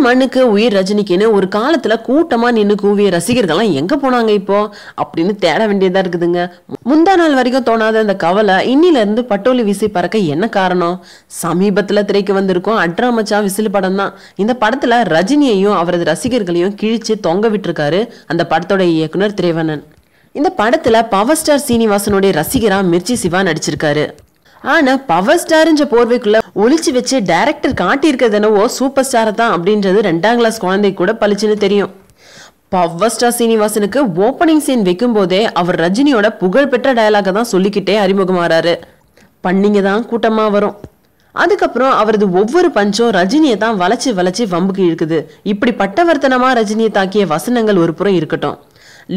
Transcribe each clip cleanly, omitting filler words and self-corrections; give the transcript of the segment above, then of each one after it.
மண்ணுக்கு உயிர் ரஜினிக்குன்னு ஒரு காலத்துல கூட்டமா நின்னு கூவிய ரசிகர்கள்லாம் எங்க போனாங்க இப்போ அப்படின்னு தேட வேண்டியதா இருக்குதுங்க. முந்தா நாள் வரைக்கும் தோணாத அந்த கவலை இன்னில இருந்து பட்டோலி வீசி பறக்க என்ன காரணம்? சமீபத்துல திரைக்கு வந்திருக்கும் அட்ரா மச்சான் விசில் படம் தான். இந்த படத்துல ரஜினியையும் அவரது ரசிகர்களையும் கிழிச்சு தொங்க விட்டுருக்காரு அந்த படத்தோட இயக்குனர் திரைவண்ணன். இந்த படத்துல பவர் ஸ்டார் சீனிவாசனுடைய ரசிகரா மிர்ச்சி சிவா நடிச்சிருக்காரு. ஆனா பவர் ஸ்டார்ன்ற போர்வைக்குள்ள ஒளிச்சு வச்சு டைரக்டர் காட்டியிருக்கிறது என்னவோ சூப்பர் ஸ்டார் தான் அப்படின்றது 2ஆம் கிளாஸ் குழந்தை கூட பளிச்சுன்னு தெரியும். பவர் ஸ்டார் சீனிவாசனுக்கு ஓப்பனிங் சீன் வைக்கும் போதே அவர் ரஜினியோட புகழ்பெற்ற டயலாக தான் சொல்லிக்கிட்டே அறிமுகமாறாரு. பண்ணிங்க தான் கூட்டமா வரும். அதுக்கப்புறம் அவரது ஒவ்வொரு பஞ்சும் ரஜினியை தான் வளைச்சு வளைச்சு வம்புக்கு இழுக்குது. இப்படி பட்டவர்த்தனமா ரஜினியை தாக்கிய வசனங்கள் ஒரு புறம் இருக்கட்டும்,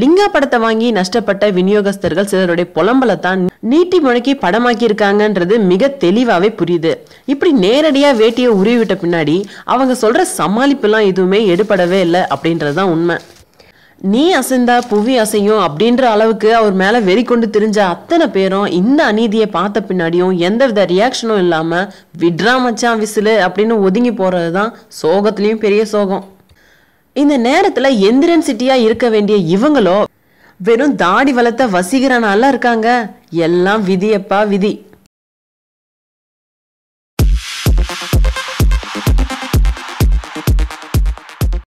லிங்கா படத்தை வாங்கி நஷ்டப்பட்ட விநியோகஸ்தர்கள் சிலருடைய புலம்பலத்தான் நீட்டி முழக்கி படமாக்கி இருக்காங்கன்றது மிக தெளிவாவே புரியுது. இப்படி நேரடியா வேட்டியை உருவிவிட்ட பின்னாடி அவங்க சொல்ற சமாளிப்புலாம் எதுவுமே எடுபடவே இல்லை அப்படின்றதுதான் உண்மை. நீ அசைந்தா புவி அசையும் அப்படின்ற அளவுக்கு அவர் மேல வெறி கொண்டு திரிஞ்ச அத்தனை பேரும் இந்த அநீதியை பார்த்த பின்னாடியும் எந்தவித ரியாக்ஷனும் இல்லாம விட்ரா மச்சான் விசிலு அப்படின்னு ஒதுங்கி போறதுதான் சோகத்திலயும் பெரிய சோகம். இந்த நேரத்துல எந்திரன் சிட்டியா இருக்க வேண்டிய இவங்களோ வெறும் தாடி வளர்த்த வசீகரனால இருக்காங்க. எல்லாம் விதியப்பா விதி.